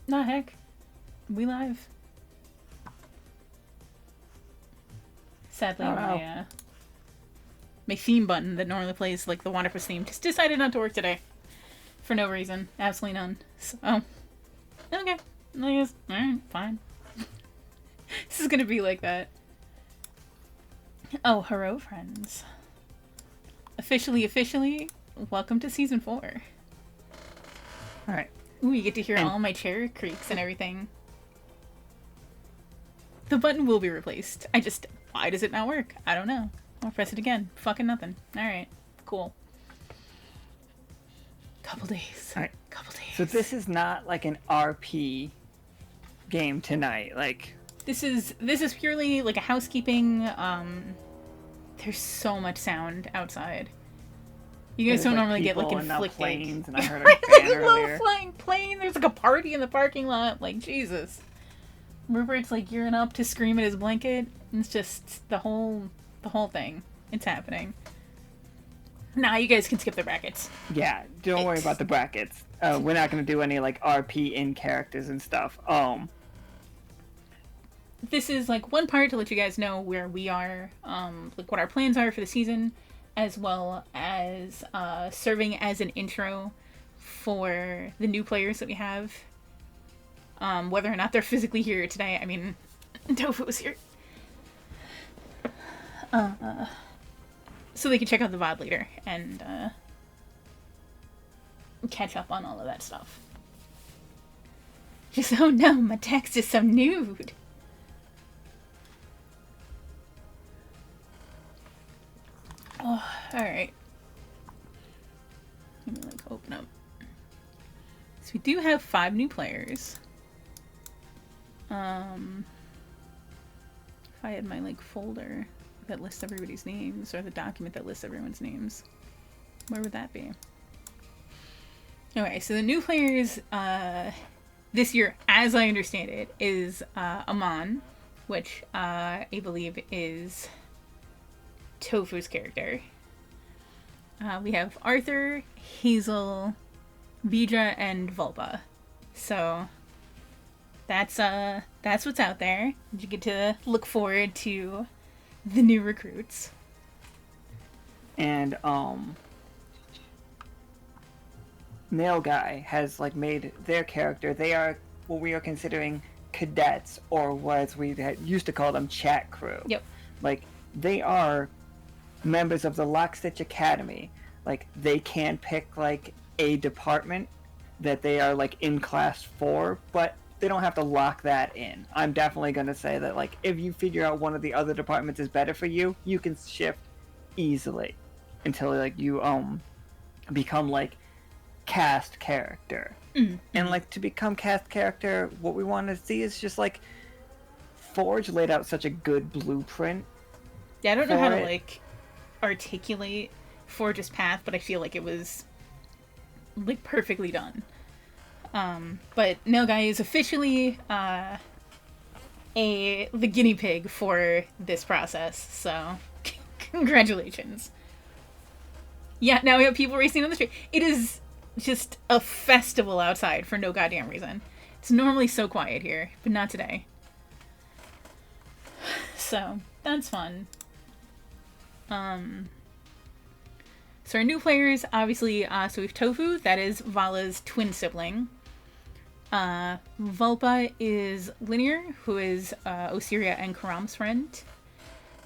Nah, heck. We live. Sadly, my theme button that normally plays like the Wonderful theme just decided not to work today. For no reason. Absolutely none. So, okay. I guess, alright, fine. This is gonna be like that. Oh, hello, friends. Officially, welcome to Season 4. Alright. Ooh, you get to hear all my chair creaks and everything. The button will be replaced. Why does it not work? I don't know. I'll press it again. Fucking nothing. Alright, cool. Couple days. Alright. Couple days. So this is not like an RP game tonight, like... This is purely like a housekeeping, there's so much sound outside. You guys don't normally get like conflicted. Planes, and I heard a fan earlier. Flying plane. There's like a party in the parking lot. Like, Jesus. Rupert's like gearing up to scream at his blanket. It's just the whole thing. It's happening. Nah, you guys can skip the brackets. Yeah, don't worry about the brackets. We're not gonna do any like RP in characters and stuff. This is like one part to let you guys know where we are, like what our plans are for the season, as well as serving as an intro for the new players that we have. Whether or not they're physically here today, I mean, Tofu was here. So they can check out the VOD later and catch up on all of that stuff. Just, oh no, my text is so nude. Oh, alright. Let me, open up. So we do have 5 new players. If I had my, folder that lists everybody's names, or the document that lists everyone's names, where would that be? Okay, so the new players, this year, as I understand it, is, Aman, which, I believe is Tofu's character. We have Arthur, Hazel, Vidra, and Vulpa. So that's what's out there. You get to look forward to the new recruits. And Nail Guy has made their character. They are what we are considering cadets, or what we used to call them, chat crew. Yep. They are members of the Lockstitch Academy. They can pick a department that they are in class for, but they don't have to lock that in. I'm definitely going to say that if you figure out one of the other departments is better for you, you can shift easily until you become cast character. Mm-hmm. And to become cast character, what we want to see is just Forge laid out such a good blueprint. Yeah, I don't know how to articulate Forge's path, but I feel like it was perfectly done. But Nail Guy is officially the guinea pig for this process, so congratulations. Yeah, now we have people racing on the street. It is just a festival outside for no goddamn reason. It's normally so quiet here, but not today. So, that's fun. So our new players, obviously, so we have Tofu, that is Vala's twin sibling. Vulpa is Linear, who is Osiria and Karam's friend.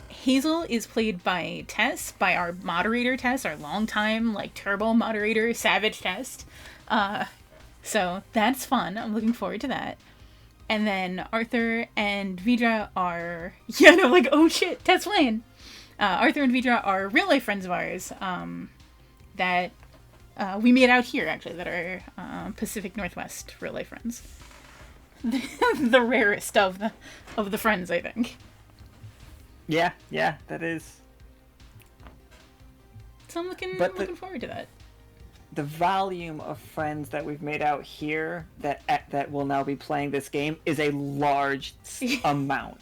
Hazel is played by Tess, by our moderator Tess, our longtime, turbo moderator, Savage Tess. So that's fun. I'm looking forward to that. And then Arthur and Vidra are... Yeah, no, oh shit, Tess playing! Arthur and Vidra are real-life friends of ours that we made out here, actually, that are Pacific Northwest real-life friends. The rarest of the friends, I think. Yeah, that is. So I'm looking forward to that. The volume of friends that we've made out here that will now be playing this game is a large amount.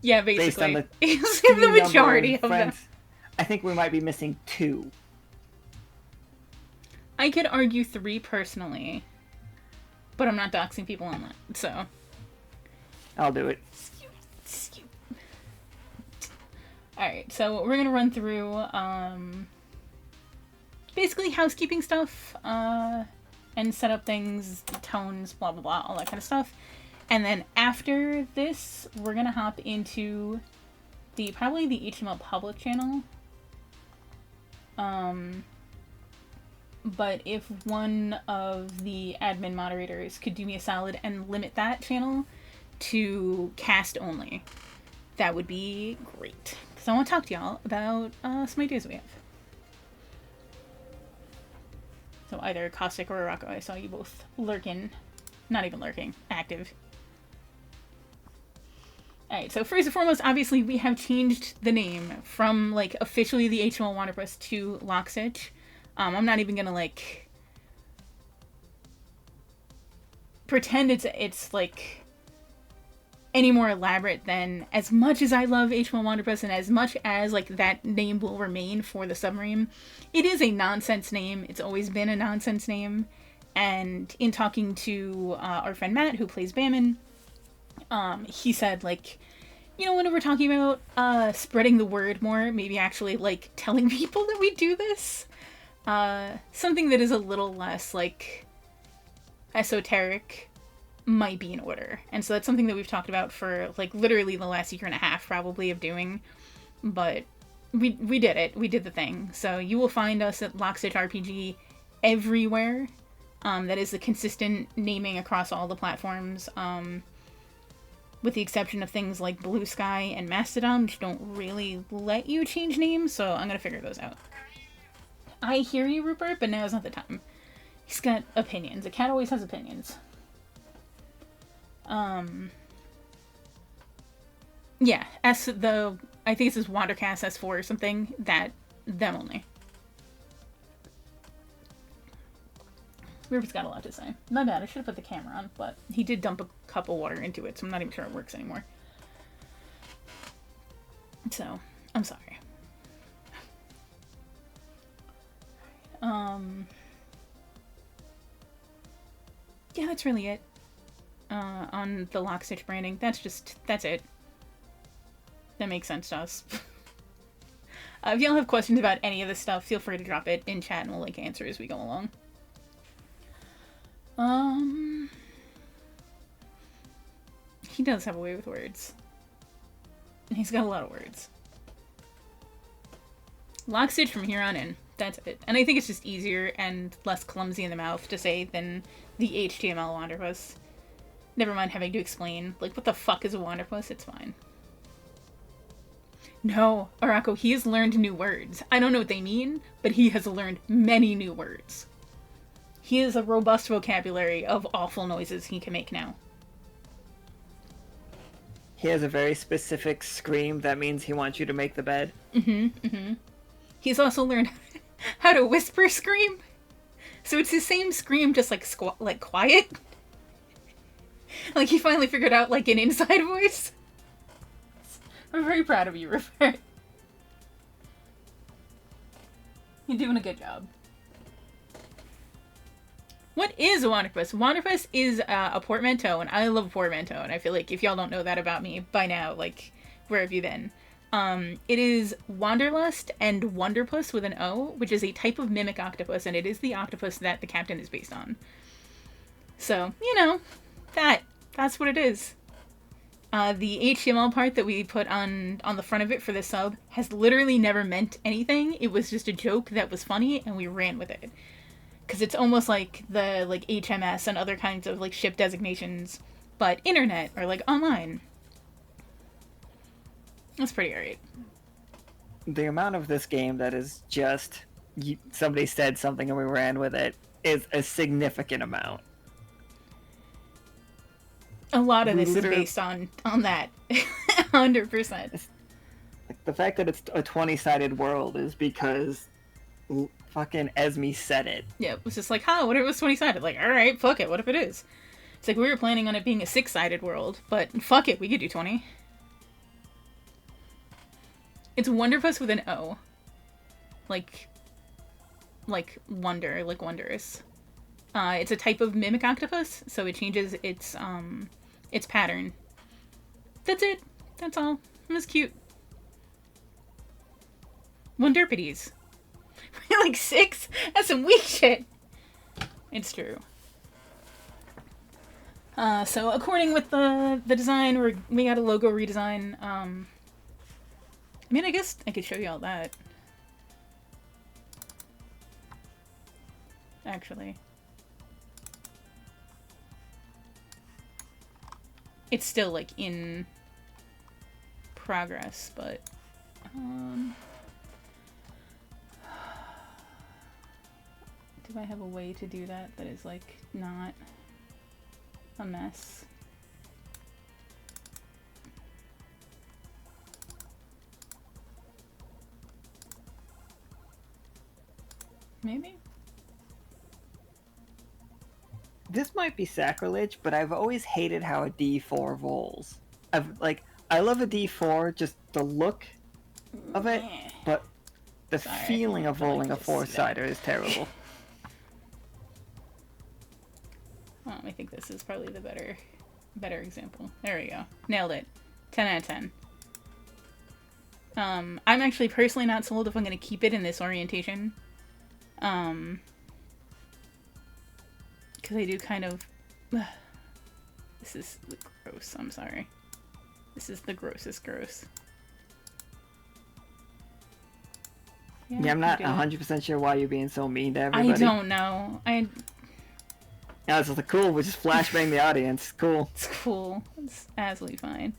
Yeah, basically. Based on the majority of friends, them. I think we might be missing 2. I could argue 3 personally. but I'm not doxing people online, so. I'll do it. Alright, so we're gonna run through, basically housekeeping stuff, and set up things, tones, blah blah blah, all that kind of stuff. And then after this, we're gonna hop into probably the HTML public channel. But if one of the admin moderators could do me a solid and limit that channel to cast only, that would be great. Because I want to talk to y'all about some ideas we have. So either Caustic or Rocco, I saw you both lurking. Not even lurking, active. Alright, so first and foremost, obviously we have changed the name from, like, officially the HTML Wanderpress to Lockstitch. I'm not even gonna, like, pretend it's like, any more elaborate than, as much as I love HTML Wanderpress and as much as, like, that name will remain for the submarine, it is a nonsense name. It's always been a nonsense name. And in talking to our friend Matt, who plays Bamman, he said, like, you know, when we're talking about spreading the word more, maybe actually, like, telling people that we do this, something that is a little less, like, esoteric might be in order. And so that's something that we've talked about for, like, literally the last year and a half, probably, of doing. But we did it. We did the thing. So you will find us at Lockstitch RPG everywhere. That is the consistent naming across all the platforms. With the exception of things like Blue Sky and Mastodon, which don't really let you change names, so I'm gonna figure those out. I hear you, Rupert, but now's not the time. He's got opinions. A cat always has opinions. Yeah, I think it says Wandercast S4 or something, them only. Rupert's got a lot to say. My bad, I should have put the camera on, but he did dump a cup of water into it, so I'm not even sure it works anymore. So, I'm sorry. Yeah, that's really it. On the Lockstitch branding. That's it. That makes sense to us. If y'all have questions about any of this stuff, feel free to drop it in chat and we'll, like, answer as we go along. He does have a way with words. He's got a lot of words. Lockstitch from here on in. That's it. And I think it's just easier and less clumsy in the mouth to say than the HTML Wanderpuss. Never mind having to explain, like, what the fuck is a Wanderpuss? It's fine. No, Arako, he has learned new words. I don't know what they mean, but he has learned many new words. He has a robust vocabulary of awful noises he can make now. He has a very specific scream that means he wants you to make the bed. He's also learned how to whisper scream. So it's the same scream, just like like quiet. Like he finally figured out like an inside voice. I'm very proud of you, Rupert. You're doing a good job. What is a Wanderpuss? Wanderpuss is a portmanteau, and I love a portmanteau, and I feel like if y'all don't know that about me by now, like, where have you been? It is Wanderlust and Wonderpuss with an O, which is a type of mimic octopus, and it is the octopus that the captain is based on. So, you know, that's what it is. The HTML part that we put on the front of it for the sub has literally never meant anything. It was just a joke that was funny, and we ran with it. Because it's almost like the, like, HMS and other kinds of, like, ship designations, but internet, or, like, online. That's pretty alright. The amount of this game that is just, somebody said something and we ran with it, is a significant amount. A lot of this is based on that. 100%. The fact that it's a 20-sided world is because fucking Esme said it. Yeah, it was just like, what if it was 20-sided? Like, alright, fuck it, what if it is? It's like, we were planning on it being a 6-sided world, but fuck it, we could do 20. It's Wonderpuss with an O. Like wonder, like wondrous. It's a type of mimic octopus, so it changes its pattern. That's it. That's all. It was cute. Wonderpities. Like 6? That's some weak shit. It's true. So according with the design, we got a logo redesign. I mean, I guess I could show you all that. Actually. It's still, like, in progress, but... do I have a way to do that is, like, not a mess? Maybe? This might be sacrilege, but I've always hated how a D4 rolls. I love a D4, just the look of it, but the feeling of rolling a 4-sider is terrible. I think this is probably the better example. There we go. Nailed it. 10 out of 10. I'm actually personally not sold if I'm going to keep it in this orientation. Because I do kind of... This is gross, I'm sorry. This is the grossest gross. Yeah, I'm not 100% sure why you're being so mean to everybody. I don't know. Yeah, it's like, cool, we'll just flashbang the audience. Cool. It's cool. It's absolutely fine.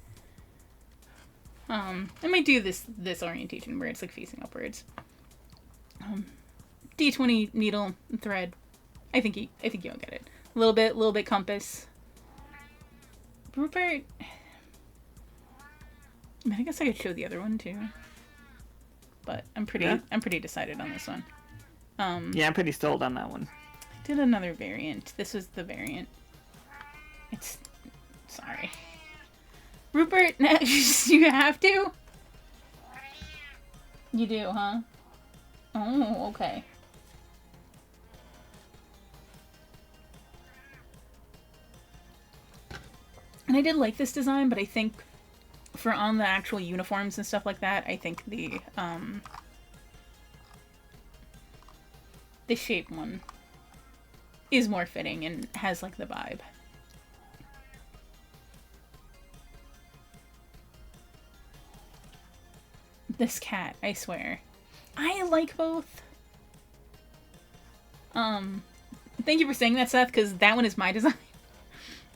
I might do this orientation where it's like facing upwards. D20 needle and thread. I think you'll get it. A little bit compass. Rupert. I guess I could show the other one too. But I'm pretty decided on this one. Yeah, I'm pretty sold on that one. I did another variant. This was the variant. Sorry. Rupert, you have to? You do, huh? Oh, okay. And I did like this design, but I think for on the actual uniforms and stuff like that, I think the shape one is more fitting and has like the vibe. This cat, I swear. I like both. Thank you for saying that, Seth, because that one is my design.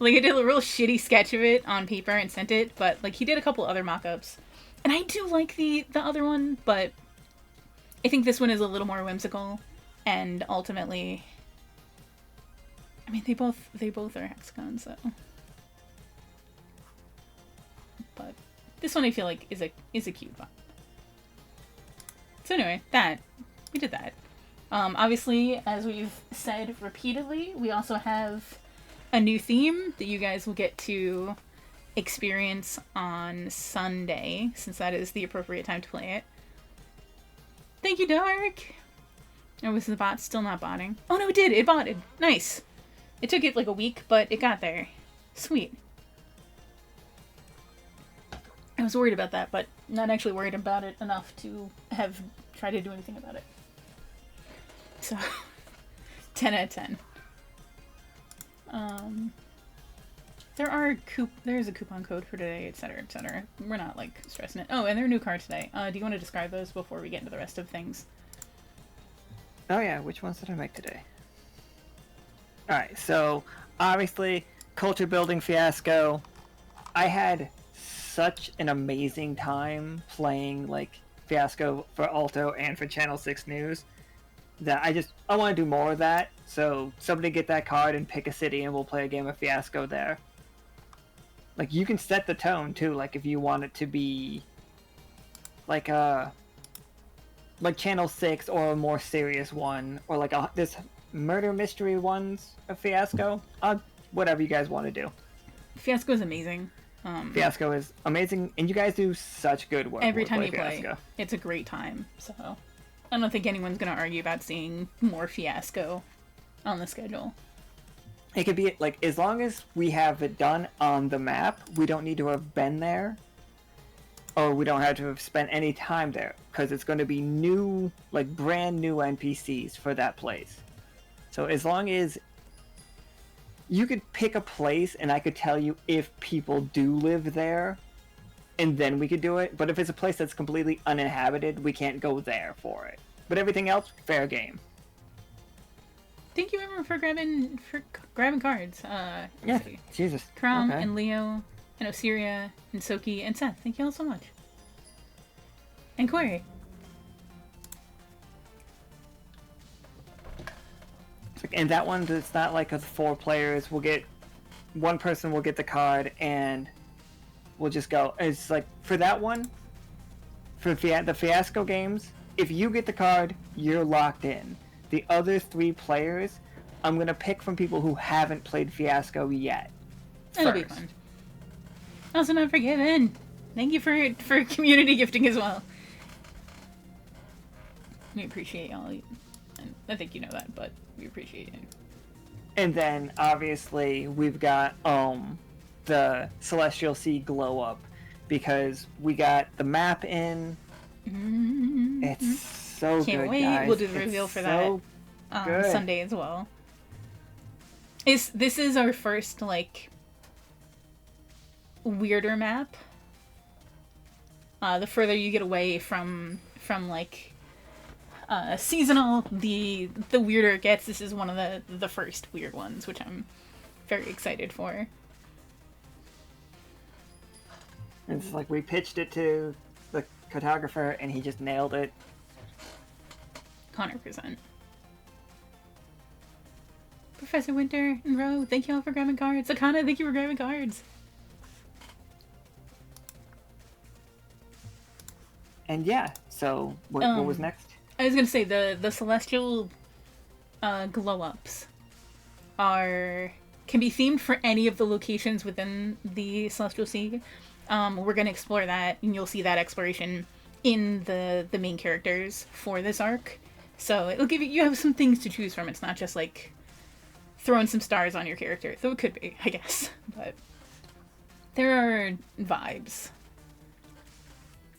Like, I did a real shitty sketch of it on paper and sent it, but, like, he did a couple other mock-ups. And I do like the other one, but I think this one is a little more whimsical, and ultimately... I mean, they both are hexagons, so... But this one I feel like is a cute one. So anyway, we did that. Obviously, as we've said repeatedly, we also have a new theme that you guys will get to experience on Sunday, since that is the appropriate time to play it. Thank you, Dark! Oh, was the bot still not botting? Oh no, it did! It botted! Nice! It took it like a week, but it got there. Sweet. I was worried about that, but not actually worried about it enough to have tried to do anything about it. So, 10 out of 10. There's a coupon code for today, etc., etc. We're not, like, stressing it. Oh, and there are new cards today. Do you want to describe those before we get into the rest of things? Oh yeah, which ones did I make today? Alright, so, obviously, Culture Building Fiasco. I had such an amazing time playing, like, Fiasco for Alto and for Channel 6 News that I want to do more of that. So somebody get that card and pick a city and we'll play a game of Fiasco there. Like, you can set the tone too, like if you want it to be like Channel 6 or a more serious one, or like this murder mystery ones of Fiasco. Whatever you guys want to do. Fiasco is amazing. Fiasco is amazing, and you guys do such good work every time you Fiasco. Play. It's a great time, so I don't think anyone's gonna argue about seeing more Fiasco. on the schedule. It could be like, as long as we have it done on the map, we don't need to have been there, or we don't have to have spent any time there, because it's going to be new, like brand new NPCs for that place. So as long as you could pick a place and I could tell you if people do live there, and then we could do it. But if it's a place that's completely uninhabited, we can't go there for it. But everything else, fair game. Thank you, Emma, for grabbing cards. Yeah, Jesus. Karam Okay. and Leo and Osiria and Soki and Seth. Thank you all so much. And Corey. And that one, it's not like the 4 players. We'll get one person will get the card and we'll just go. It's like for that one, for the Fiasco games, if you get the card, you're locked in. The other 3 players, I'm gonna pick from people who haven't played Fiasco yet. That'll be fun. Also not forgiven. Thank you for community gifting as well. We appreciate y'all. And I think you know that, but we appreciate it. And then obviously we've got the Celestial Sea glow up, because we got the map in. Mm-hmm. It's so Can't good, wait. guys. We'll do the reveal It's for so that good. Sunday as well. This is our first like weirder map. The further you get away from like seasonal, the weirder it gets. This is one of the first weird ones, which I'm very excited for. It's like we pitched it to the cartographer and he just nailed it. 100%. Professor Winter and Ro, thank you all for grabbing cards. Akana, thank you for grabbing cards. And yeah, so what was next? I was gonna say the celestial glow ups can be themed for any of the locations within the Celestial Sea. We're gonna explore that, and you'll see that exploration in the main characters for this arc. So it'll give you have some things to choose from. It's not just like throwing some stars on your character, though it could be, I guess. But there are vibes.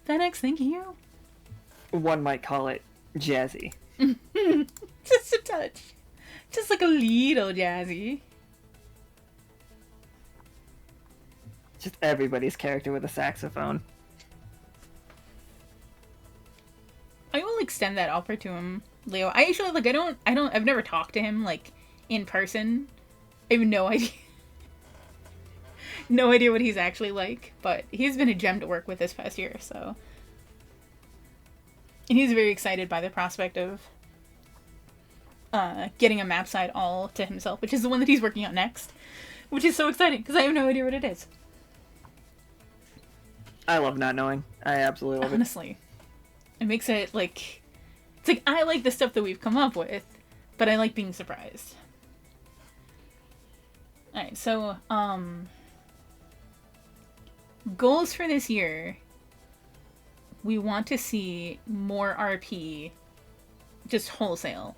FedEx, thank you. One might call it jazzy. Just a touch. Just like a little jazzy. Just everybody's character with a saxophone. I will extend that offer to him, Leo. I actually I've never talked to him like in person. I have no idea. No idea what he's actually like, but he's been a gem to work with this past year, so. And he's very excited by the prospect of getting a map side all to himself, which is the one that he's working on next, which is so exciting because I have no idea what it is. I love not knowing. I absolutely love it. Honestly, it makes it like it's like I like the stuff that we've come up with, but I like being surprised. All right, so goals for this year. We want to see more RP, just wholesale,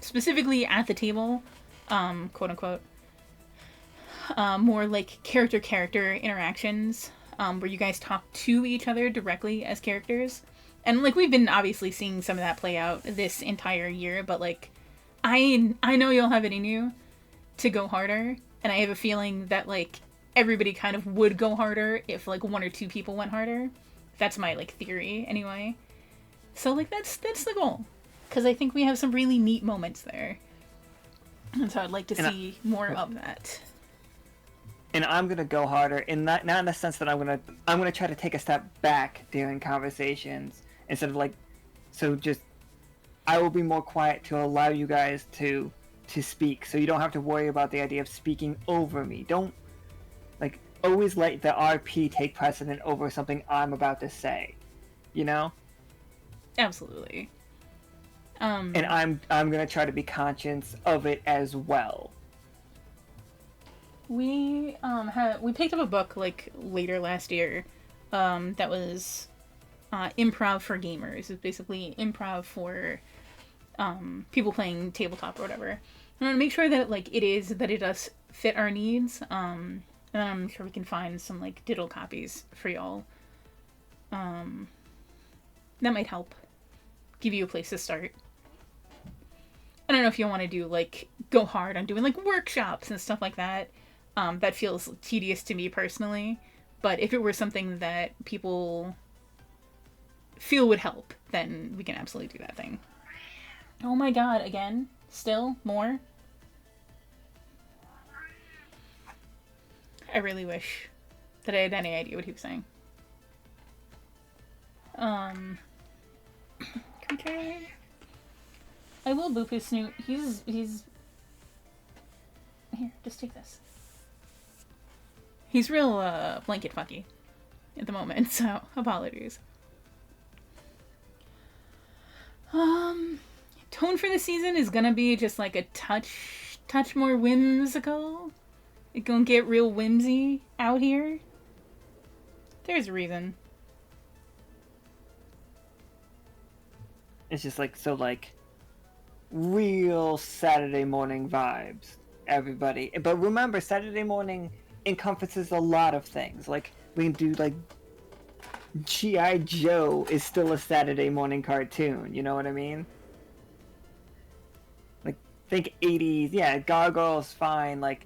specifically at the table, quote unquote. More like character interactions, where you guys talk to each other directly as characters. And like we've been obviously seeing some of that play out this entire year, but like I know you'll have it in you to go harder, and I have a feeling that like everybody kind of would go harder if like 1 or 2 people went harder. That's my like theory anyway. So like that's the goal, because I think we have some really neat moments there, and so I'd like to see more of that. And I'm gonna go harder, and not in the sense that I'm gonna try to take a step back during conversations instead of like, so just I will be more quiet to allow you guys to speak, so you don't have to worry about the idea of speaking over me. Don't like always let the RP take precedent over something I'm about to say, you know? Absolutely. And I'm gonna try to be conscious of it as well. We picked up a book like later last year, that was improv for gamers. It's basically improv for people playing tabletop or whatever. I want to make sure that it does fit our needs. And then I'm sure we can find some like digital copies for y'all. That might help give you a place to start. I don't know if you want to do like go hard on doing like workshops and stuff like that. That feels tedious to me personally. But if it were something that people feel would help, then we can absolutely do that thing. Oh my god, again? Still? More? I really wish that I had any idea what he was saying. Creature. I will boop his snoot. He's... Here, just take this. He's real, blanket fucky at the moment, so apologies. Tone for the season is gonna be just like a touch more whimsical. It's gonna get real whimsy out here. There's a reason. It's just like, so like, real Saturday morning vibes, everybody. But remember, Saturday morning encompasses a lot of things. Like, we can do like, G.I. Joe is still a Saturday morning cartoon, you know what I mean? Like, think 80s, yeah, Gargoyle's fine, like,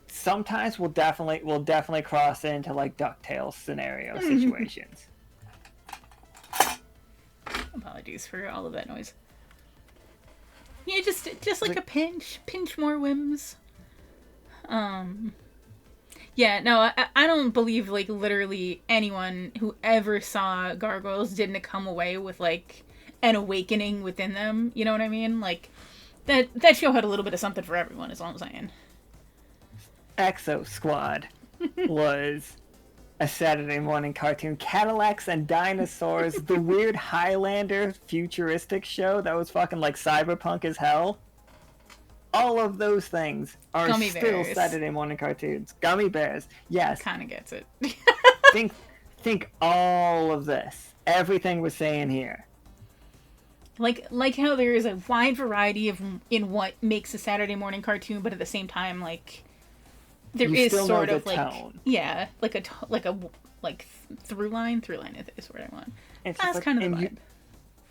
sometimes we'll definitely cross into like DuckTales scenario situations. Apologies for all of that noise. Yeah, just like a pinch more whims. Yeah, no, I don't believe like literally anyone who ever saw Gargoyles didn't come away with like an awakening within them. You know what I mean? Like that show had a little bit of something for everyone. Is all I'm saying. Exo Squad was a Saturday morning cartoon. Cadillacs and Dinosaurs, the weird Highlander futuristic show that was fucking like cyberpunk as hell. All of those things are Gummy still bears. Saturday morning cartoons. Gummy bears, yes. Kind of gets it. think all of this. Everything we're saying here. Like how there is a wide variety in what makes a Saturday morning cartoon, but at the same time, like there You is still sort know of the like tone. yeah, like a through line. Through line is what I want. It's That's like- kind of the and vibe.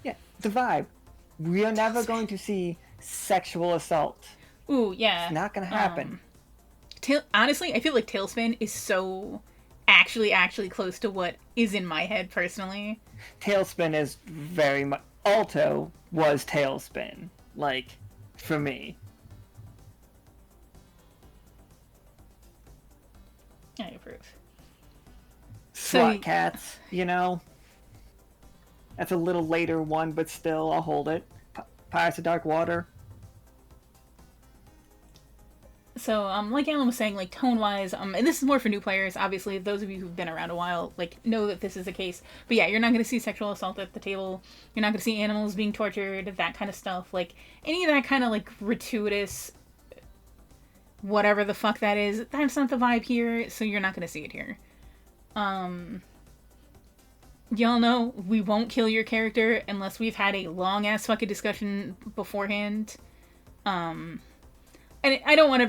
Yeah, the vibe. We are never going to see sexual assault. Ooh, yeah. It's not going to happen. Honestly, I feel like Tailspin is so actually close to what is in my head personally. Tailspin is very much... Alto was Tailspin. Like, for me. I approve. SWAT Cats, you know? That's a little later one, but still, I'll hold it. Pirates of Dark Water. So, like Alan was saying, like, tone-wise, and this is more for new players, obviously, those of you who've been around a while, like, know that this is the case. But yeah, you're not going to see sexual assault at the table, you're not going to see animals being tortured, that kind of stuff. Like, any of that kind of, like, gratuitous, whatever the fuck that is, that's not the vibe here, so you're not going to see it here. Y'all know, we won't kill your character unless we've had a long-ass fucking discussion beforehand. And I don't want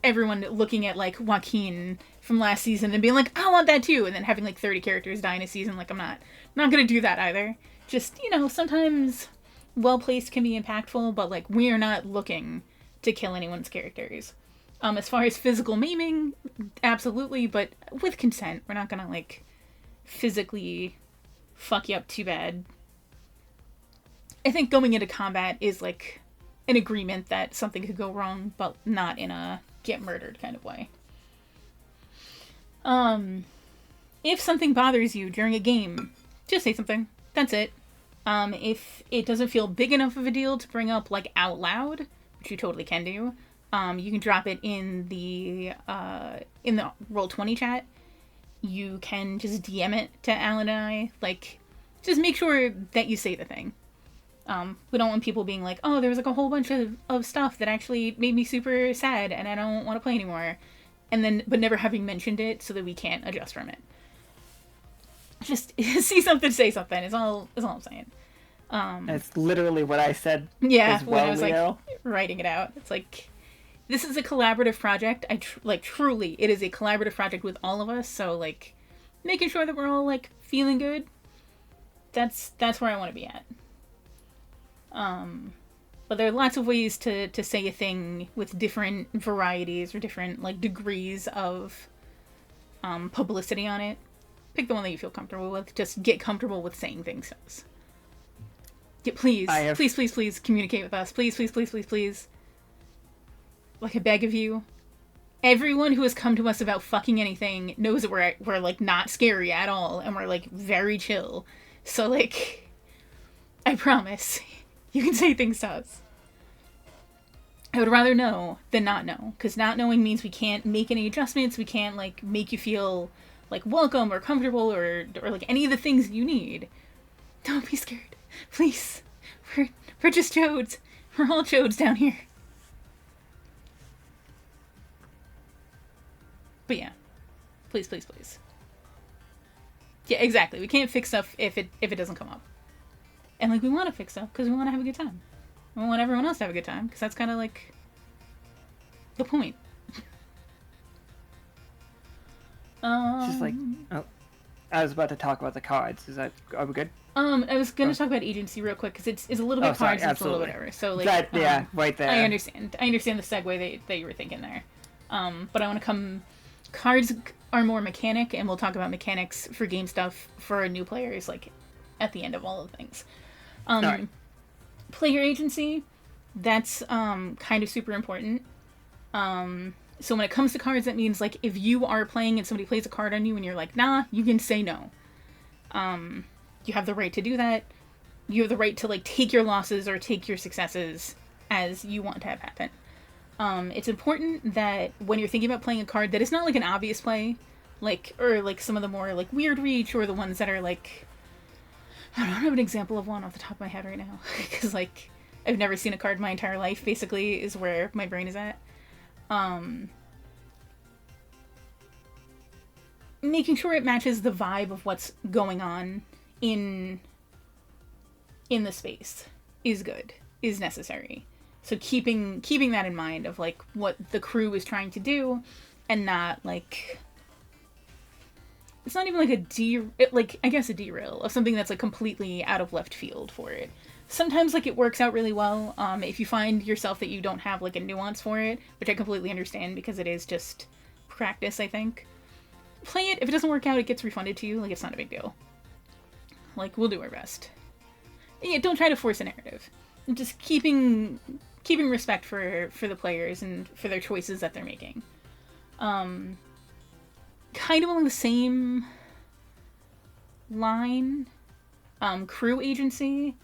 everyone looking at, like, Joaquin from last season and being like, I want that too, and then having, like, 30 characters die in a season. Like, I'm not gonna do that either. Just, you know, sometimes well-placed can be impactful, but, like, we are not looking to kill anyone's characters. As far as physical maiming, absolutely, but with consent. We're not gonna, like, physically fuck you up too bad. I think going into combat is, like, an agreement that something could go wrong, but not in a get murdered kind of way. If something bothers you during a game, just say something. That's it. If it doesn't feel big enough of a deal to bring up, like, out loud, which you totally can do, you can drop it in the Roll20 chat. You can just DM it to Alan and I. Like, just make sure that you say the thing. We don't want people being like, oh, there was like a whole bunch of stuff that actually made me super sad and I don't want to play anymore. But never having mentioned it so that we can't adjust from it. Just see something, say something is all I'm saying. That's literally what I said Yeah, as when I well, was Leo. like writing it out, it's like this is a collaborative project. Truly, it is a collaborative project with all of us. So like, making sure that we're all like feeling good. That's where I want to be at. But there are lots of ways to say a thing with different varieties or different like degrees of publicity on it. Pick the one that you feel comfortable with. Just get comfortable with saying things. Please, please communicate with us. Please. Like, I beg of you. Everyone who has come to us about fucking anything knows that we're like not scary at all, and we're like very chill. So like, I promise, you can say things to us. I would rather know than not know, because not knowing means we can't make any adjustments. We can't like make you feel like welcome or comfortable or like any of the things you need. Don't be scared, please. We're just chodes. We're all chodes down here. But yeah, please. Yeah, exactly. We can't fix stuff if it doesn't come up. And like, we want to fix stuff because we want to have a good time. We want everyone else to have a good time because that's kind of like the point. Just like, oh, I was about to talk about the cards. Are we good? I was gonna talk about agency real quick because it's a little bit cards, it's a little whatever. So like, yeah, right there. I understand the segue that you were thinking there. But I want to come. Cards are more mechanic, and we'll talk about mechanics for game stuff for new players, like at the end of all of things. Right. Player agency, that's kind of super important. So when it comes to cards, that means like if you are playing and somebody plays a card on you and you're like, nah, you can say no. You have the right to do that. You have the right to like take your losses or take your successes as you want to have happen. It's important that when you're thinking about playing a card that is not like an obvious play, like, or like some of the more like weird reach or the ones that are like, I don't have an example of one off the top of my head right now because like I've never seen a card my entire life, basically, is where my brain is at. Making sure it matches the vibe of what's going on in the space is good, is necessary. So keeping that in mind of like what the crew is trying to do, and not like, it's not even like a derail of something that's like completely out of left field for it. Sometimes like it works out really well. If you find yourself that you don't have like a nuance for it, which I completely understand because it is just practice, I think. Play it. If it doesn't work out, it gets refunded to you. Like, it's not a big deal. Like, we'll do our best. Yeah, don't try to force a narrative. Just keeping respect for the players and for their choices that they're making. Kind of along the same line, crew agency.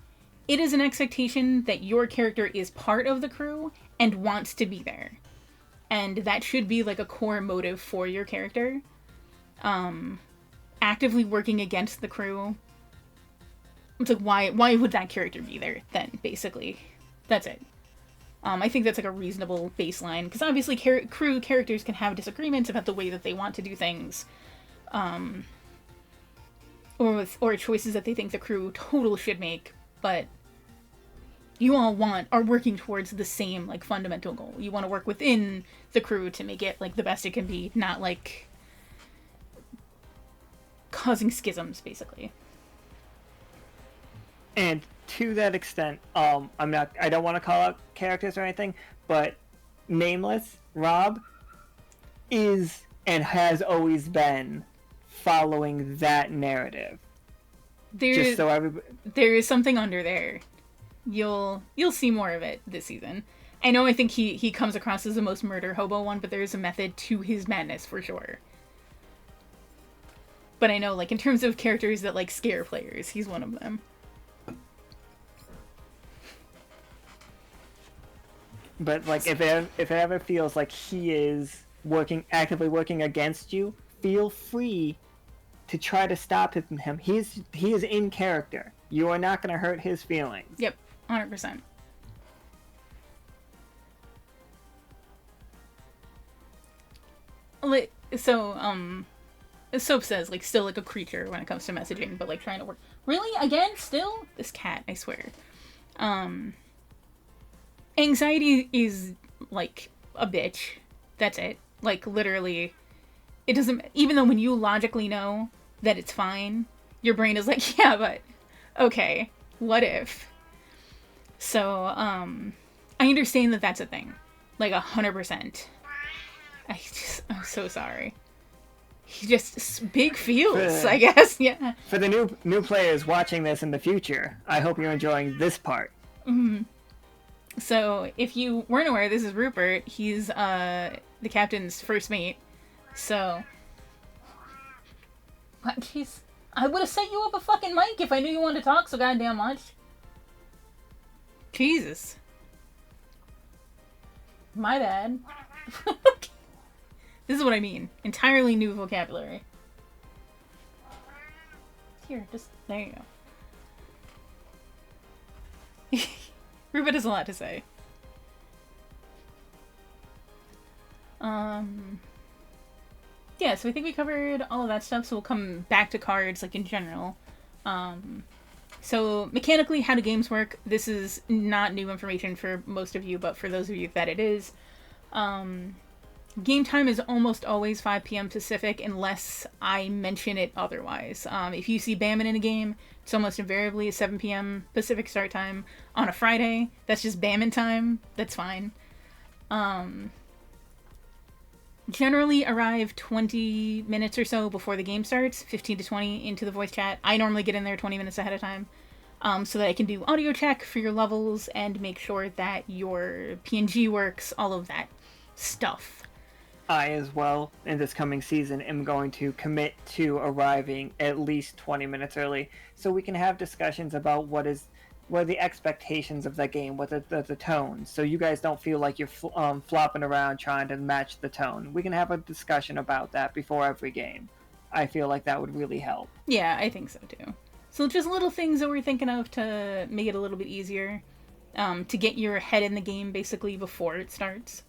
It is an expectation that your character is part of the crew and wants to be there. And that should be like a core motive for your character. Actively working against the crew. It's like, why would that character be there then, basically? That's it. I think that's like a reasonable baseline, because obviously crew characters can have disagreements about the way that they want to do things, or choices that they think the crew total should make, but you all are working towards the same like fundamental goal. You want to work within the crew to make it like the best it can be, not like causing schisms, basically. And to that extent, I don't want to call out characters or anything, but Nameless, Rob, is and has always been following that narrative. There is something under there. You'll see more of it this season. I think he comes across as the most murder hobo one, but there is a method to his madness for sure. But I know, like, in terms of characters that like scare players, he's one of them. But like, if it ever feels like he is actively working against you, feel free to try to stop him. He is in character. You are not going to hurt his feelings. Yep, 100%. So Soap says, like, still like a creature when it comes to messaging, but like trying to work. Really? Again? Still? This cat, I swear. Anxiety is like a bitch. That's it. Like, literally, it doesn't, even though when you logically know that it's fine, your brain is like, yeah, but okay, what if? So, I understand that that's a thing. Like, 100%. I'm so sorry. He just big feels, I guess. Yeah. For the new players watching this in the future, I hope you're enjoying this part. Mm-hmm. So, if you weren't aware, this is Rupert. He's the captain's first mate. So, what? Jeez, I would have set you up a fucking mic if I knew you wanted to talk so goddamn much. Jesus. My bad. This is what I mean. Entirely new vocabulary. Here, just... There you go. Rupert has a lot to say. Yeah, so I think we covered all of that stuff, so we'll come back to cards, like, in general. So, mechanically, how do games work? This is not new information for most of you, but for those of you that it is. Game time is almost always 5 p.m. Pacific, unless I mention it otherwise. If you see Bammin in a game, it's almost invariably 7 p.m. Pacific start time. On a Friday, that's just Bammin time. That's fine. Generally arrive 20 minutes or so before the game starts, 15 to 20 into the voice chat. I normally get in there 20 minutes ahead of time, so that I can do audio check for your levels and make sure that your PNG works, all of that stuff. I, as well, in this coming season, am going to commit to arriving at least 20 minutes early, so we can have discussions about what are the expectations of that game, what are the tones, so you guys don't feel like you're flopping around trying to match the tone. We can have a discussion about that before every game. I feel like that would really help. Yeah, I think so too. So just little things that we're thinking of to make it a little bit easier, to get your head in the game basically before it starts.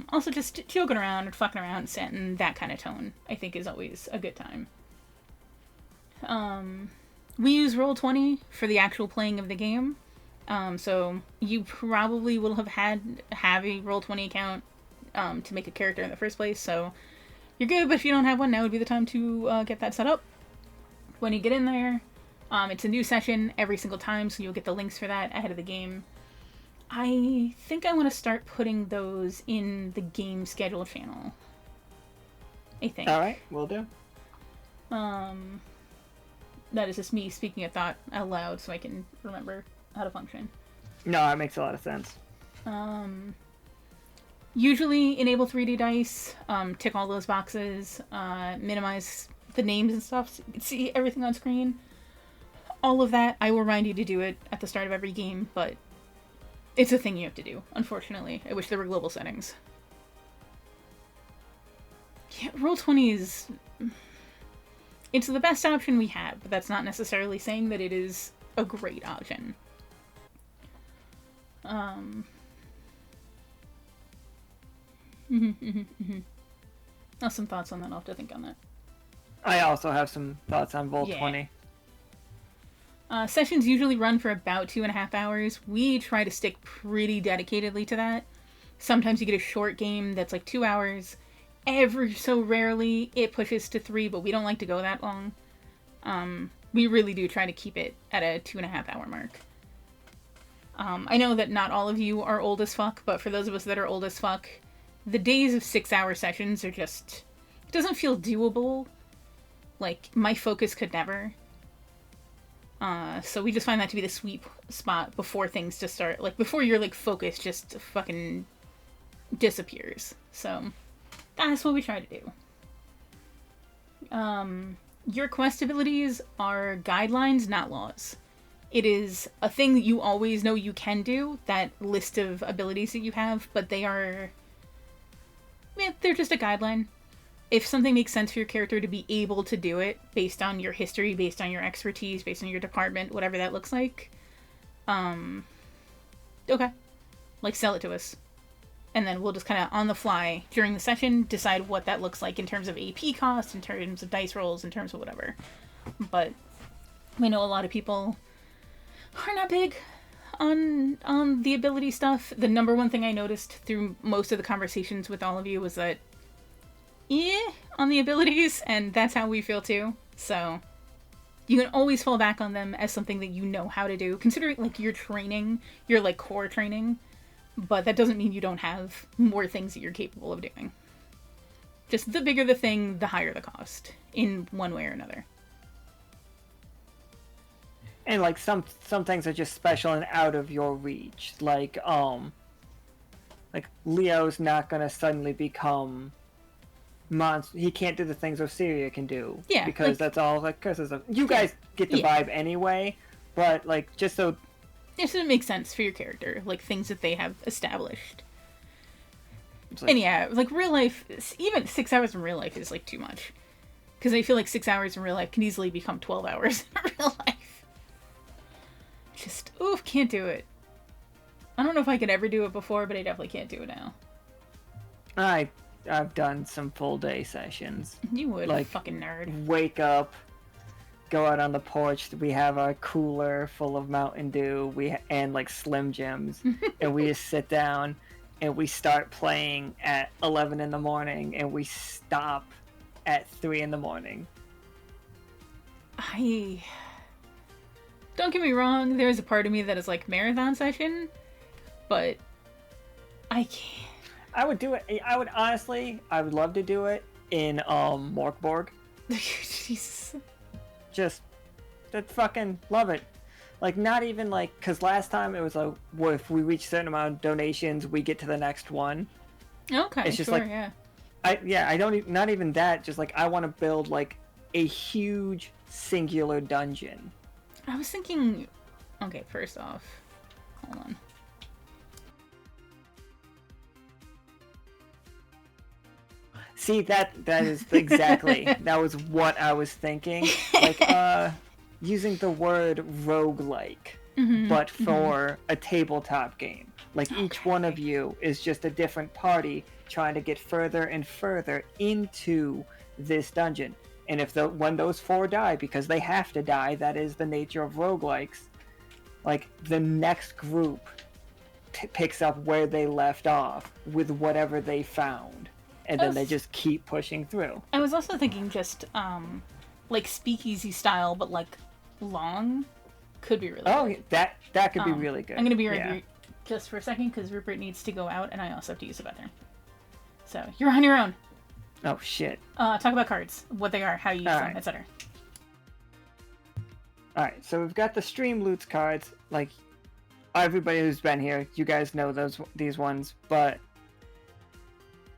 Also just joking around and fucking around, setting that kind of tone, I think is always a good time. We use Roll20 for the actual playing of the game. So you probably will have a Roll20 account to make a character in the first place, so you're good, but if you don't have one, now would be the time to get that set up. When you get in there, it's a new session every single time, so you'll get the links for that ahead of the game. I think I want to start putting those in the game schedule channel. I think. Alright, will do. That is just me speaking a thought out loud so I can remember how to function. No, that makes a lot of sense. Usually enable 3D dice, tick all those boxes, minimize the names and stuff so you can see everything on screen. All of that, I will remind you to do it at the start of every game, but it's a thing you have to do, unfortunately. I wish there were global settings. Yeah, Roll20 is... It's the best option we have, but that's not necessarily saying that it is a great option. Now, some thoughts on that. I'll have to think on that. I also have some thoughts on Roll20. Sessions usually run for about 2.5 hours. We try to stick pretty dedicatedly to that. Sometimes you get a short game that's like 2 hours. Ever so rarely it pushes to 3, but we don't like to go that long. We really do try to keep it at a 2.5 hour mark. I know that not all of you are old as fuck, but for those of us that are old as fuck, the days of 6-hour sessions are just... It doesn't feel doable. Like, my focus could never. So we just find that to be the sweet spot before things just start, like, before your, like, focus just fucking disappears. So, that's what we try to do. Your quest abilities are guidelines, not laws. It is a thing that you always know you can do, that list of abilities that you have, but they are... Yeah, they're just a guideline. If something makes sense for your character to be able to do it, based on your history, based on your expertise, based on your department, whatever that looks like, okay. Like, sell it to us. And then we'll just kind of on the fly during the session decide what that looks like in terms of AP cost, in terms of dice rolls, in terms of whatever. But we know a lot of people are not big on the ability stuff. The number one thing I noticed through most of the conversations with all of you was that on the abilities, and that's how we feel too. So you can always fall back on them as something that you know how to do, considering like your training, your like core training, but that doesn't mean you don't have more things that you're capable of doing. Just the bigger the thing, the higher the cost in one way or another. And like some things are just special and out of your reach. Like Leo's not gonna suddenly become monster. He can't do the things Osiria can do. Yeah, because like, that's all like curses of. You guys get the vibe anyway, but like just so. Just so it makes sense for your character, like things that they have established. Like, and yeah, like real life, even 6 hours in real life is like too much. Because I feel like 6 hours in real life can easily become 12 hours in real life. Just, oof, can't do it. I don't know if I could ever do it before, but I definitely can't do it now. I've done some full day sessions. You would, like, fucking nerd. Wake up, go out on the porch. We have our cooler full of Mountain Dew. And like Slim Jims, and we just sit down and we start playing at 11 in the morning, and we stop at 3 in the morning. Don't get me wrong, there's a part of me that is like marathon session, but I can't. I would do it. I would love to do it in Morkborg. Jesus. Just fucking love it. Like, not even like, because last time it was like, well, if we reach a certain amount of donations, we get to the next one. Okay, it's just sure, like, yeah. I don't, not even that, just like, I want to build like a huge singular dungeon. I was thinking, okay, first off, hold on. See, that is exactly, that was what I was thinking. Like, using the word roguelike, but for a tabletop game. Like, each one of you is just a different party trying to get further and further into this dungeon. And if when those 4 die, because they have to die, that is the nature of roguelikes, like, the next group picks up where they left off with whatever they found. And then they just keep pushing through. I was also thinking just, like, speakeasy style, but, like, long could be really good. Oh, that could be really good. I'm going to be right here just for a second, because Rupert needs to go out, and I also have to use the bathroom. So, you're on your own. Oh, shit. Talk about cards, what they are, how you use them, etc. Alright, so we've got the Stream Loots cards. Like, everybody who's been here, you guys know these ones, but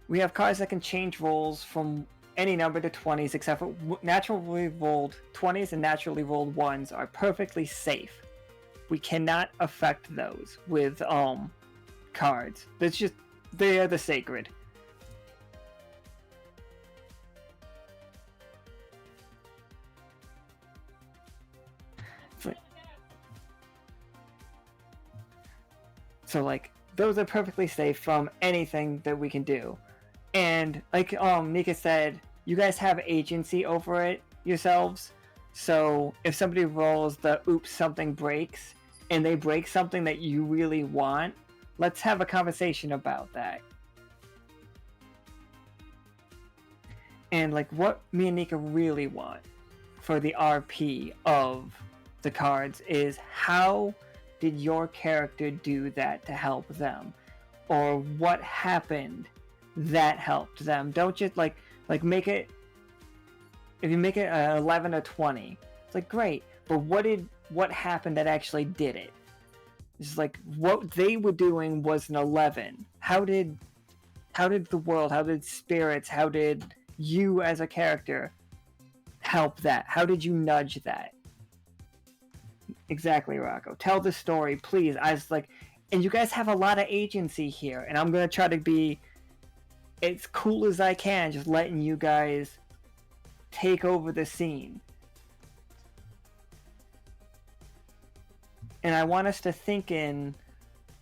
we have cards that can change rolls from any number to 20s, except for naturally rolled 20s and naturally rolled 1s are perfectly safe. We cannot affect those with cards. That's just, they are the sacred. So, like, those are perfectly safe from anything that we can do. And, like, Nika said, you guys have agency over it yourselves. So, if somebody rolls the oops, something breaks, and they break something that you really want, let's have a conversation about that. And, like, what me and Nika really want for the RP of the cards is how did your character do that to help them? Or what happened that helped them? Don't just like make it, if you make it an 11 or 20, it's like great, but what happened that actually did it? It's like what they were doing was an 11. How did the world, how did spirits, how did you as a character help that? How did you nudge that? Exactly, Rocco. Tell the story, please. I was like, and you guys have a lot of agency here, and I'm gonna try to be as cool as I can, just letting you guys take over the scene. And I want us to think an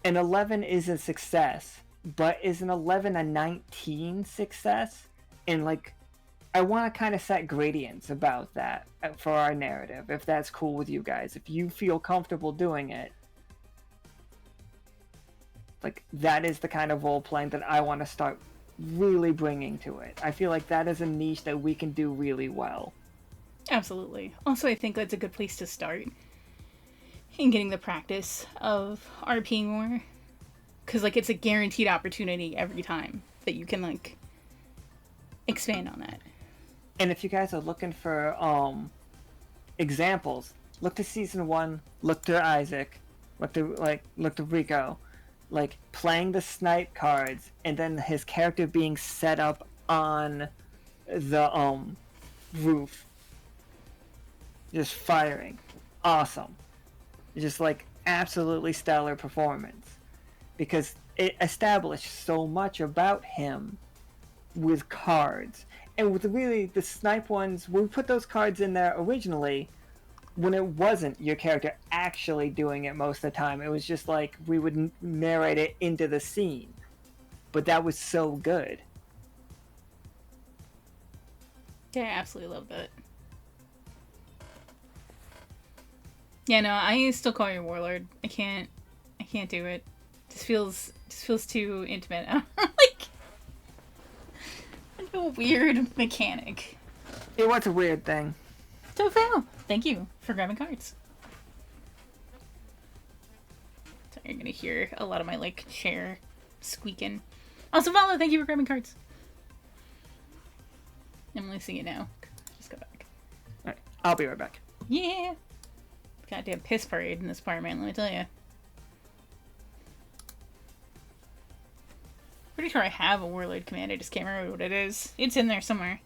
11 is a success, but is an 11 a 19 success? And like, I want to kind of set gradients about that for our narrative, if that's cool with you guys. If you feel comfortable doing it, like, that is the kind of role playing that I want to start really bringing to it. I feel like that is a niche that we can do really well. Absolutely. Also, I think that's a good place to start in getting the practice of RPing more. Because, like, it's a guaranteed opportunity every time that you can, like, expand on that. And if you guys are looking for examples, look to season 1, look to Isaac, look to Rico, like playing the snipe cards and then his character being set up on the roof, just firing. Awesome. Just like absolutely stellar performance. Because it established so much about him with cards. And with really the snipe ones, we put those cards in there originally when it wasn't your character actually doing it most of the time. It was just like we would narrate it into the scene. But that was so good. Yeah, I absolutely love that. Yeah, no, I still call you Warlord. I can't do it. Just feels too intimate. Like a weird mechanic. It was a weird thing. So Phil, thank you for grabbing cards. So you're gonna hear a lot of my like chair squeaking. Also, Vala, thank you for grabbing cards. I'm releasing it now. Just go back. Alright, I'll be right back. Yeah. Goddamn piss parade in this part, man, let me tell you. Pretty sure I have a Warlord command, I just can't remember what it is. It's in there somewhere.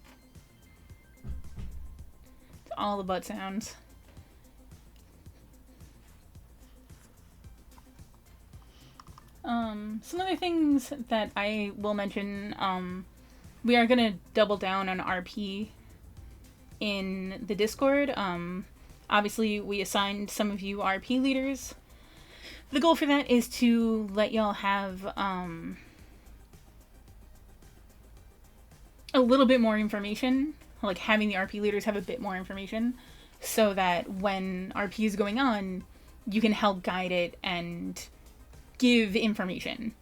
It's all the butt sounds. Some other things that I will mention, we are gonna double down on RP in the Discord. Obviously, we assigned some of you RP leaders. The goal for that is to let y'all have a little bit more information, like having the RP leaders have a bit more information, so that when RP is going on, you can help guide it and give information.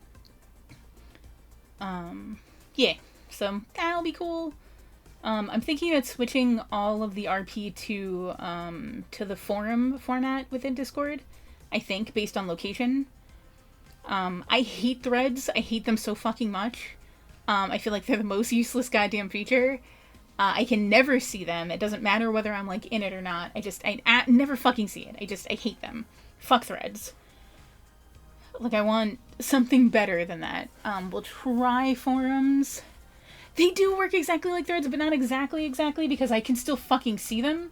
Yeah, so that'll be cool. I'm thinking of switching all of the RP to the forum format within Discord, I think, based on location. I hate threads. I hate them so fucking much. I feel like they're the most useless goddamn feature. I can never see them. It doesn't matter whether I'm, like, in it or not. I never fucking see it. I hate them. Fuck threads. Like, I want something better than that. We'll try forums. They do work exactly like threads, but not exactly, because I can still fucking see them.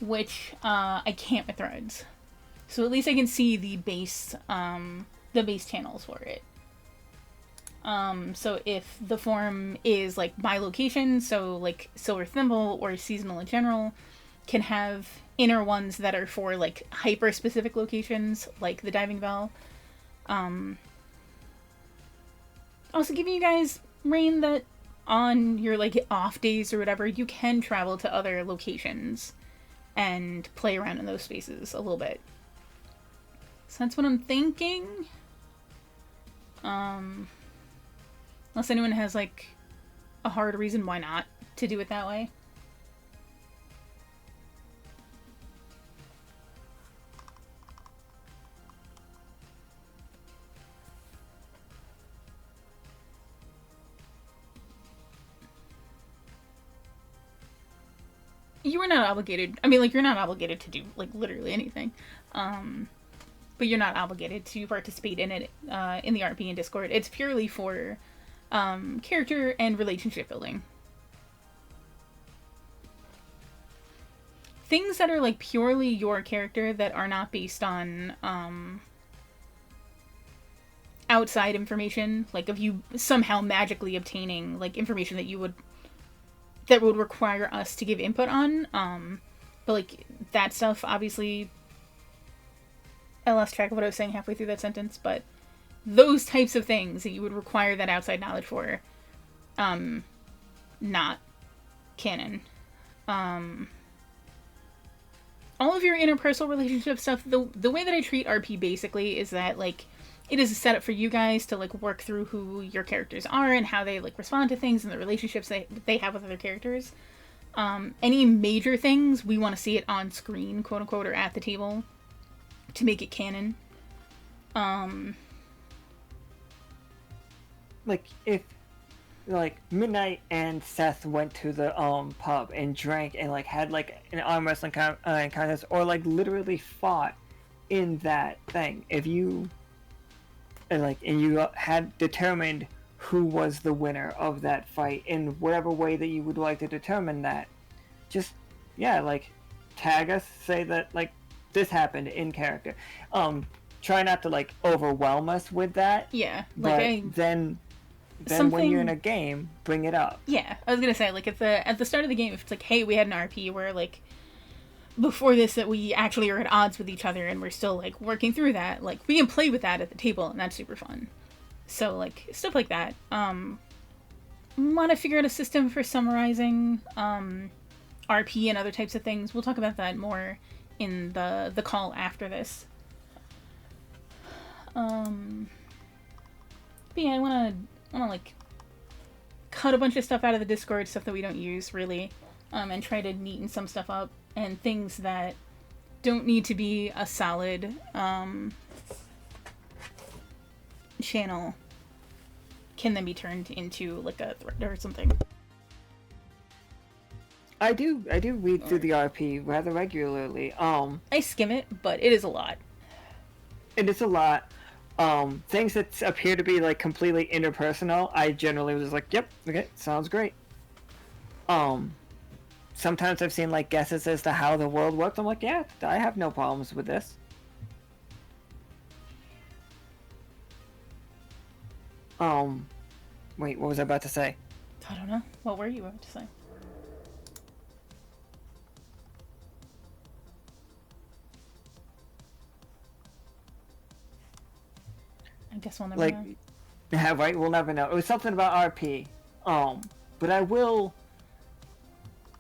Which, I can't with threads. So at least I can see the base channels for it. So if the forum is, like, by location, so, like, Silver Thimble or Seasonal in general, can have inner ones that are for, like, hyper-specific locations, like the Diving Bell. Also giving you guys reign that on your, like, off days or whatever, you can travel to other locations and play around in those spaces a little bit. So that's what I'm thinking. Unless anyone has, like, a hard reason why not to do it that way. You are not obligated. I mean, like, you're not obligated to do, like, literally anything. But you're not obligated to participate in it, in the RP and Discord. It's purely for character and relationship building. Things that are, like, purely your character that are not based on outside information, like of you somehow magically obtaining, like, information that would require us to give input on. But, like, that stuff, obviously, I lost track of what I was saying halfway through that sentence, but those types of things that you would require that outside knowledge for, not canon. All of your interpersonal relationship stuff, the way that I treat RP basically is that, like, it is a setup for you guys to, like, work through who your characters are and how they, like, respond to things and the relationships they have with other characters. Any major things, we want to see it on screen, quote unquote, or at the table to make it canon. Like, if, like, Midnight and Seth went to the pub and drank and, like, had, like, an arm wrestling contest, or, like, literally fought in that thing, if you, and you had determined who was the winner of that fight in whatever way that you would like to determine that, just, yeah, like, tag us, say that, like, this happened in character. Try not to, like, overwhelm us with that. Yeah, like, but then when you're in a game, bring it up. Yeah, I was gonna say, like, at the start of the game, if it's like, hey, we had an RP where, like, before this that we actually are at odds with each other and we're still, like, working through that, like, we can play with that at the table, and that's super fun. So, like, stuff like that. Want to figure out a system for summarizing RP and other types of things. We'll talk about that more in the call after this. But yeah, I want to like cut a bunch of stuff out of the Discord, stuff that we don't use really, and try to neaten some stuff up, and things that don't need to be a solid channel can then be turned into, like, a thread or something. I do read through the RP rather regularly. I skim it, but it is a lot. It is a lot. Things that appear to be, like, completely interpersonal, I generally was just like, yep, okay, sounds great. Sometimes I've seen, like, guesses as to how the world works. I'm like, yeah, I have no problems with this. Wait, what was I about to say? I don't know. What were you about to say? I guess we'll never know. Yeah, right, we'll never know. It was something about RP. But I will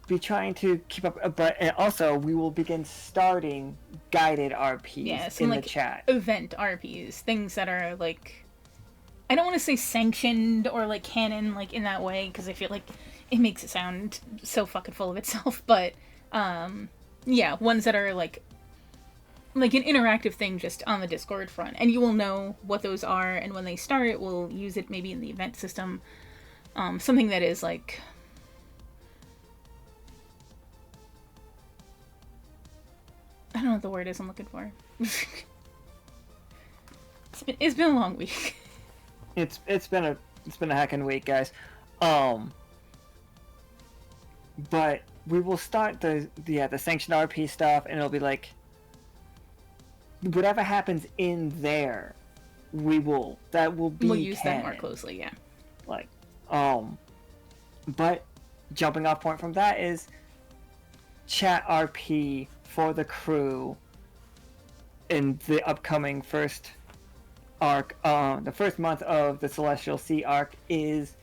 be trying to keep up, but also we will begin starting guided RPs in the chat. Event RPs, things that are, like, I don't want to say sanctioned or, like, canon, like, in that way, because I feel like it makes it sound so fucking full of itself, but, yeah, ones that are, like an interactive thing just on the Discord front, and you will know what those are, and when they start, we'll use it maybe in the event system, something that is, like, I don't know what the word is I'm looking for. It's been a long week. It's been a heckin' week, guys. But we will start the sanctioned RP stuff, and it'll be like whatever happens in there, we'll use that more closely, yeah. Like, but jumping off point from that is chat RP for the crew in the upcoming first arc, the first month of the Celestial Sea arc, is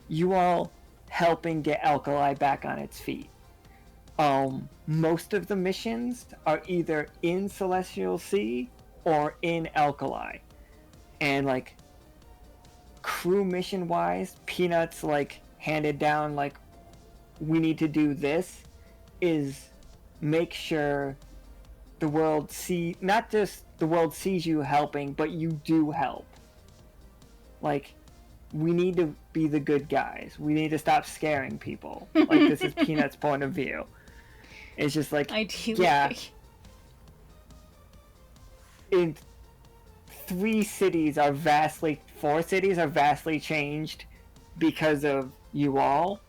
you all helping get Alkali back on its feet. Most of the missions are either in Celestial Sea or in Alkali, and, like, crew mission wise, Peanuts, like, handed down, like, we need to do this, is make sure the world not just the world sees you helping, but you do help. Like, we need to be the good guys. We need to stop scaring people. Like, this is Peanut's point of view. It's just like, yeah. In 4 cities are vastly changed because of you all.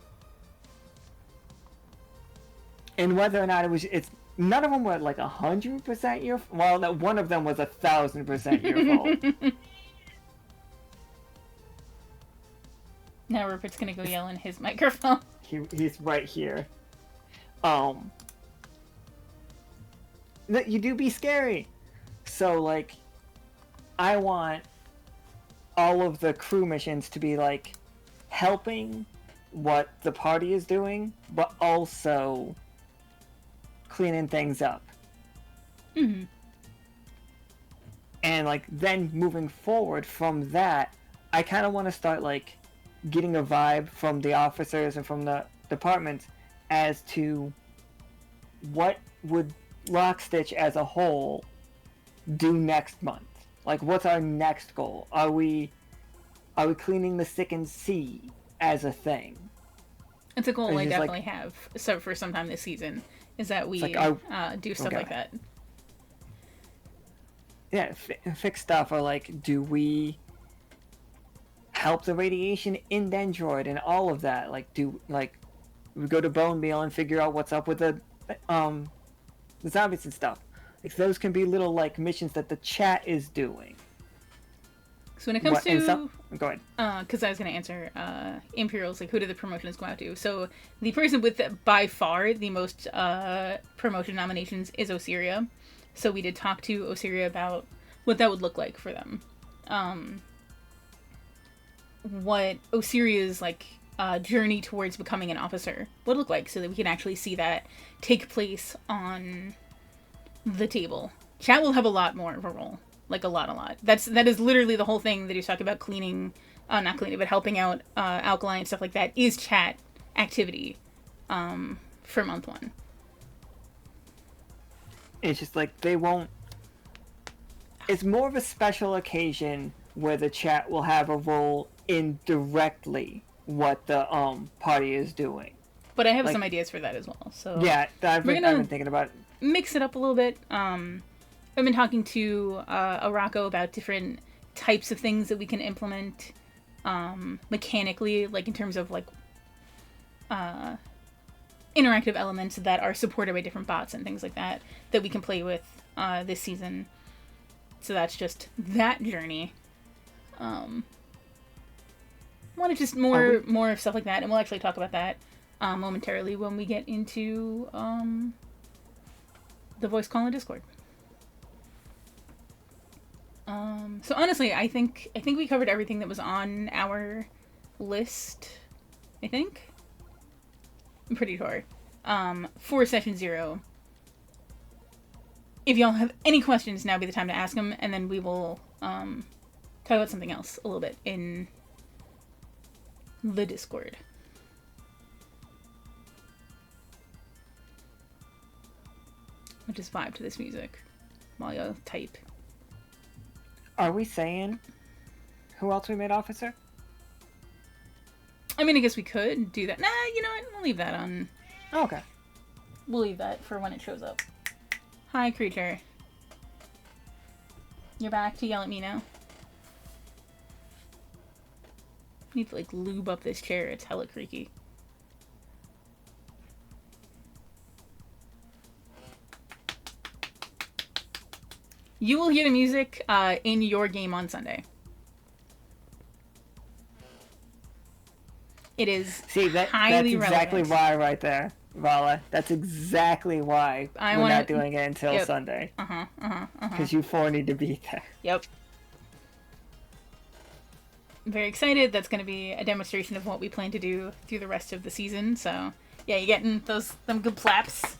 And whether or not it's none of them were like 100% your fault. Well, that one of them was 1,000% your fault. Now Rupert's gonna go yell in his microphone. He's right here. You do be scary. So, like, I want all of the crew missions to be like helping what the party is doing, but also cleaning things up. Mm-hmm. And like then moving forward from that, I kind of want to start like getting a vibe from the officers and from the departments as to what would Lockstitch as a whole do next month. Like, what's our next goal? Are we cleaning the sick and sea as a thing? It's a goal I definitely have. So for sometime this season, is that we do stuff like that. Yeah, fix stuff, or like, do we help the radiation in Dendroid and all of that? Like, we go to Bone Meal and figure out what's up with the zombies and stuff. Like, those can be little like missions that the chat is doing. So when it comes to go ahead. Because I was going to answer Imperials, like who did the promotions go out to? So the person with by far the most promotion nominations is Osiria. So we did talk to Osiria about what that would look like for them. What Osiria's like journey towards becoming an officer would look like, so that we can actually see that take place on the table. Chat will have a lot more of a role. Like a lot. That is literally the whole thing that he's talking about cleaning, not cleaning, but helping out Alkali and stuff like that is chat activity for month 1. It's just like they won't. It's more of a special occasion where the chat will have a role in directly what the party is doing. But I have some ideas for that as well. So yeah, I've been thinking about it. Mix it up a little bit. I've been talking to Arako about different types of things that we can implement mechanically, like in terms of like interactive elements that are supported by different bots and things like that we can play with this season. So that's just that journey. Wanted just more of stuff like that, and we'll actually talk about that momentarily when we get into the voice call in Discord. So honestly, I think we covered everything that was on our list. I think. I'm pretty sure. For session 0. If y'all have any questions, now would be the time to ask them, and then we will talk about something else a little bit in the Discord. I'll just vibe to this music while y'all type. Are we saying who else we made officer? I mean, I guess we could do that. Nah, you know what? We'll leave that on. Oh, okay. We'll leave that for when it shows up. Hi, creature. You're back to yell at me now? I need to, like, lube up this chair. It's hella creaky. You will hear the music in your game on Sunday. It is highly relevant. That's exactly why right there, Vala. That's exactly why we're not doing it until Sunday. Because you 4 need to be there. Yep. I'm very excited. That's going to be a demonstration of what we plan to do through the rest of the season. So, yeah, you getting them good claps?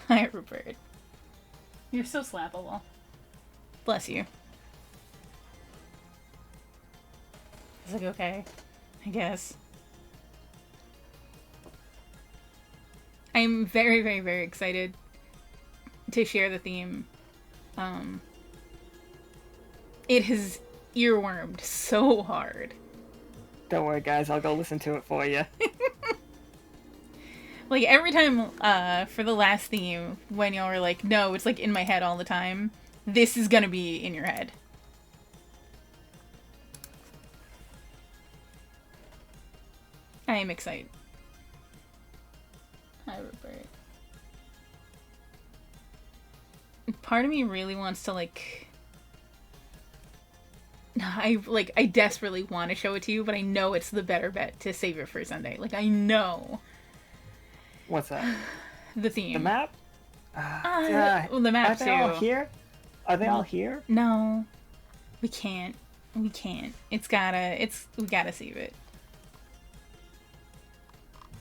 Hi, Rupert. You're so slappable. Bless you. It's like, okay, I guess. I'm very, very, very excited to share the theme. It has earwormed so hard. Don't worry, guys. I'll go listen to it for you. Like, every time for the last theme, when y'all were like, no, it's like in my head all the time, this is gonna be in your head. I am excited. Hi, Rupert. Part of me really wants to, like... I desperately want to show it to you, but I know it's the better bet to save it for Sunday. Like, I know. What's that? The theme. The map? Well, the map, too. All here? Are they all here? No. We can't. We can't. We gotta save it.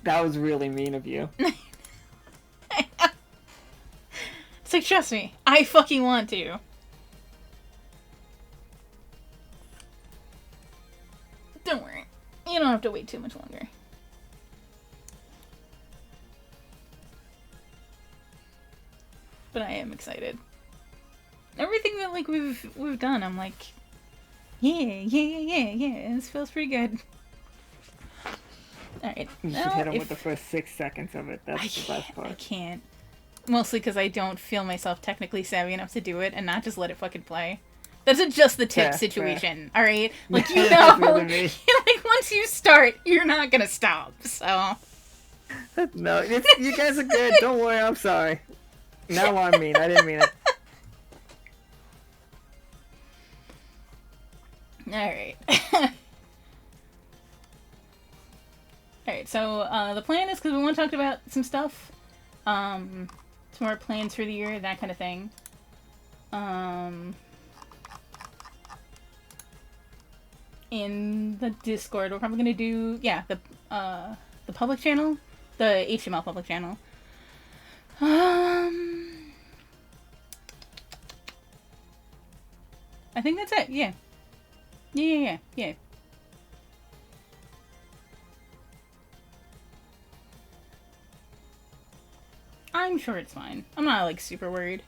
That was really mean of you. It's like, trust me, I fucking want to. Don't worry. You don't have to wait too much longer. But I am excited. Everything that like we've done, I'm like, yeah. This feels pretty good. All right. You should hit him with the first 6 seconds of it. That's the best part. I can't. Mostly because I don't feel myself technically savvy enough to do it and not just let it fucking play. That's a just the tip situation, all right? Like, you know, like once you start, you're not gonna stop. So. No, you guys are good. Don't worry. I'm sorry. Now I'm mean. I didn't mean it. All right. All right. So the plan is because we want to talk about some stuff, some more plans for the year, that kind of thing. In the Discord, we're probably gonna do the public channel, the HTML public channel. I think that's it. Yeah. I'm sure it's fine. I'm not like super worried.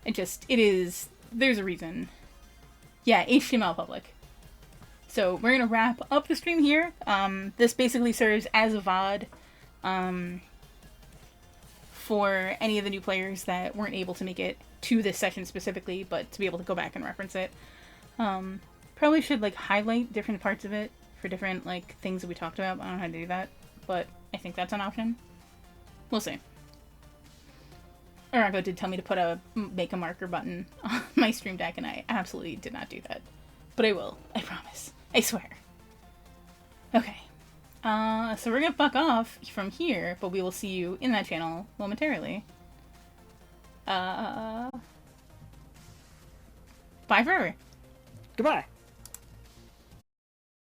It is. There's a reason. Yeah, HTML public. So we're gonna wrap up the stream here. This basically serves as a VOD for any of the new players that weren't able to make it to this session specifically, but to be able to go back and reference it. Probably should like highlight different parts of it for different like things that we talked about. I don't know how to do that, but I think that's an option. We'll see. Arago did tell me to make a marker button on my stream deck, and I absolutely did not do that. But I will. I promise. I swear. Okay. So we're gonna fuck off from here, but we will see you in that channel momentarily. Bye forever. Goodbye.